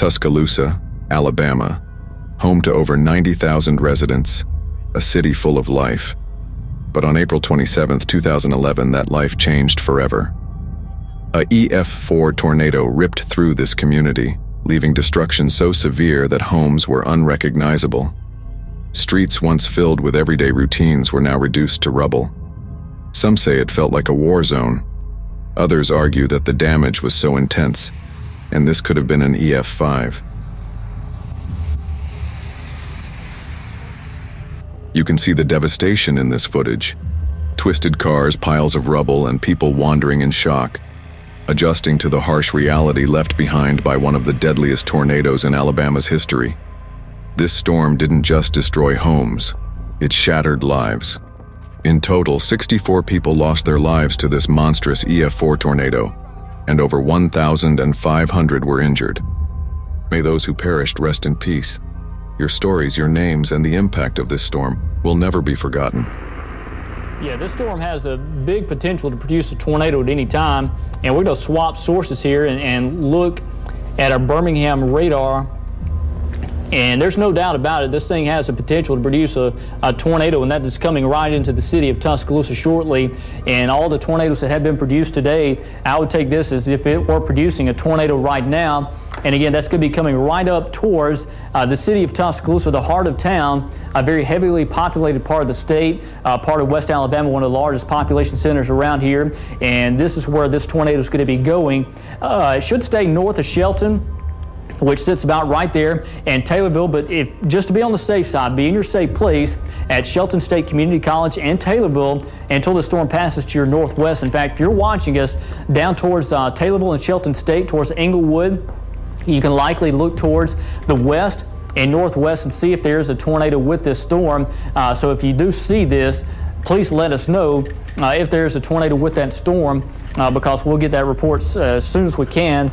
Tuscaloosa, Alabama, home to over 90,000 residents, a city full of life. But on April 27, 2011, that life changed forever. A EF4 tornado ripped through this community, leaving destruction so severe that homes were unrecognizable. Streets once filled with everyday routines were now reduced to rubble. Some say it felt like a war zone. Others argue that the damage was so intense, and this could have been an EF5. You can see the devastation in this footage. Twisted cars, piles of rubble, and people wandering in shock, adjusting to the harsh reality left behind by one of the deadliest tornadoes in Alabama's history. This storm didn't just destroy homes, it shattered lives. In total, 64 people lost their lives to this monstrous EF4 tornado, and over 1,500 were injured. May those who perished rest in peace. Your stories, your names, and the impact of this storm will never be forgotten. Yeah, this storm has a big potential to produce a tornado at any time, and we're going to swap sources here and look at our Birmingham radar. And there's no doubt about it, this thing has the potential to produce a tornado, and that is coming right into the city of Tuscaloosa shortly. And all the tornadoes that have been produced today, I would take this as if it were producing a tornado right now. And again, that's going to be coming right up towards the city of Tuscaloosa, the heart of town, a very heavily populated part of the state, part of West Alabama, one of the largest population centers around here. And this is where this tornado is going to be going. It should stay north of Shelton, which sits about right there, and Taylorville. But if just to be on the safe side, be in your safe place at Shelton State Community College and Taylorville until the storm passes to your northwest. In fact, if you're watching us down towards Taylorville and Shelton State, towards Englewood, you can likely look towards the west and northwest and see if there's a tornado with this storm. So if you do see this, please let us know if there's a tornado with that storm, because we'll get that report as soon as we can.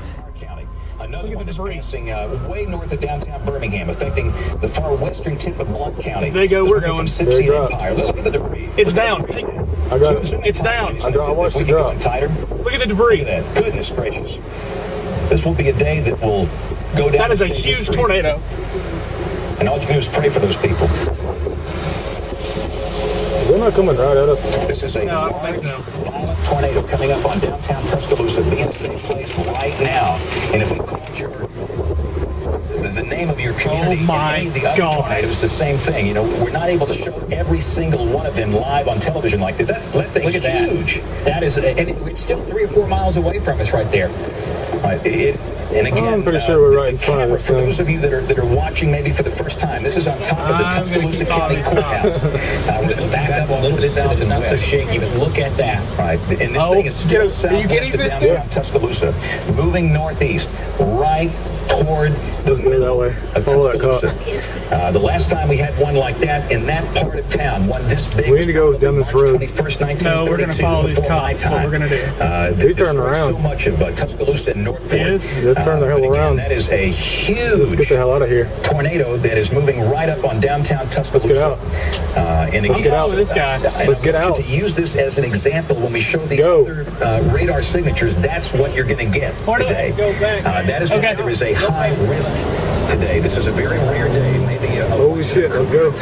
Another one is passing way north of downtown Birmingham, affecting the far western tip of Blac County. They go, we're going. Empire. Look at the debris. It's down. I got it. It's down. I watched it drop. Tighter. Look at the debris. Look at that. Goodness gracious. This will be a day that will go down. That is a huge tornado. And all you can do is pray for those people. They're not coming right at us. This is a large, violent tornado coming up on downtown Tuscaloosa. Be in a safe place right now. And if we called your the name of your community, the other tornadoes, the same thing. You know, we're not able to show every single one of them live on television like that. That thing's huge. That is, and it's still 3 or 4 miles away from us right there. And again, I'm pretty sure we're right in front of this for thing. those of you that are watching maybe for the first time, this is on top of the Tuscaloosa County Courthouse. We're going to back up a little bit so that it's not so shaky, but look at that. Right, and this thing is still southwest of downtown Tuscaloosa, moving northeast, right toward the middle of Tuscaloosa. The last time we had one like that in that part of town, one this big. We need to go down this road. 21st, No, we're going to follow these cops. That's what we're going to do. He's turning around. So much of Tuscaloosa and North Port. Let's turn the hell around. That is a huge. Let's get the hell out of here. Tornado that is moving right up on downtown Tuscaloosa. Let's get out. And Let's get out with this guy. Let's get out. To use this as an example when we show these other radar signatures, that's what you're going to get today. That is why there is a high risk today. This is a very rare day. Maybe holy shit, let's go.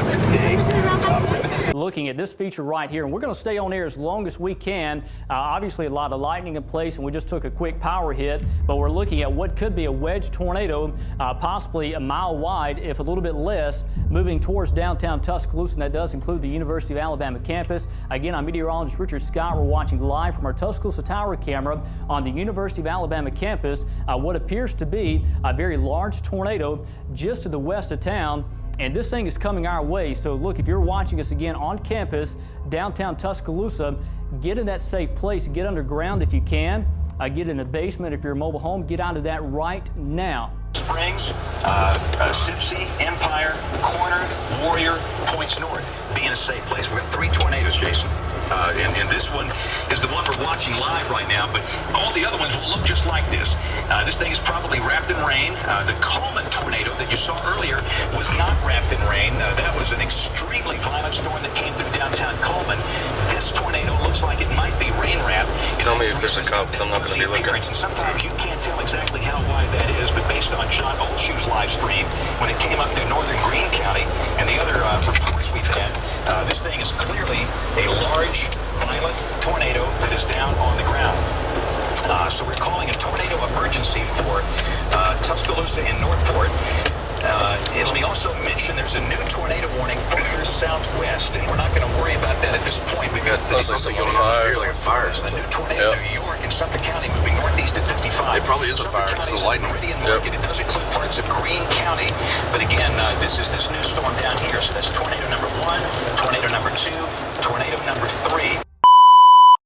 Looking at this feature right here, and we're going to stay on air as long as we can. Obviously, a lot of lightning in place, and we just took a quick power hit, but we're looking at what could be a wedge tornado, possibly a mile wide, if a little bit less, moving towards downtown Tuscaloosa, and that does include the University of Alabama campus. Again, I'm meteorologist Richard Scott. We're watching live from our Tuscaloosa Tower camera on the University of Alabama campus, what appears to be a very large tornado just to the west of town. And this thing is coming our way. So look, if you're watching us again on campus, downtown Tuscaloosa, get in that safe place, get underground if you can, get in the basement if you're a mobile home, get out of that right now. Springs, Sipsey, Empire, Corner, Warrior, Points North. Be in a safe place. We've got 3 tornadoes, Jason. And this one is the one we're watching live right now, but all the other ones will look just like this. This thing is probably wrapped in rain. The Coleman tornado that you saw earlier was not wrapped in rain. That was an extremely violent storm that came through downtown Coleman. This tornado looks looks like it might be rain wrap. Tell me if there's a cup, 'cause I'm not going to be looking. And sometimes you can't tell exactly how wide that is, but based on John Oldshoe's live stream, when it came up through northern Greene County and the other reports we've had, this thing is clearly a large, violent tornado that is down on the ground. So we're calling a tornado emergency for Tuscaloosa and Northport. It'll be also mentioned there's a new tornado warning further southwest, and we're not going to worry about that at this point. We've got something on fire. Like a fire. A new tornado in New York and Suffolk County moving northeast at 55. It probably is a fire because of lightning. It does include parts of Greene County, but again, this is this new storm down here. So that's tornado number 1, tornado number 2, tornado number 3.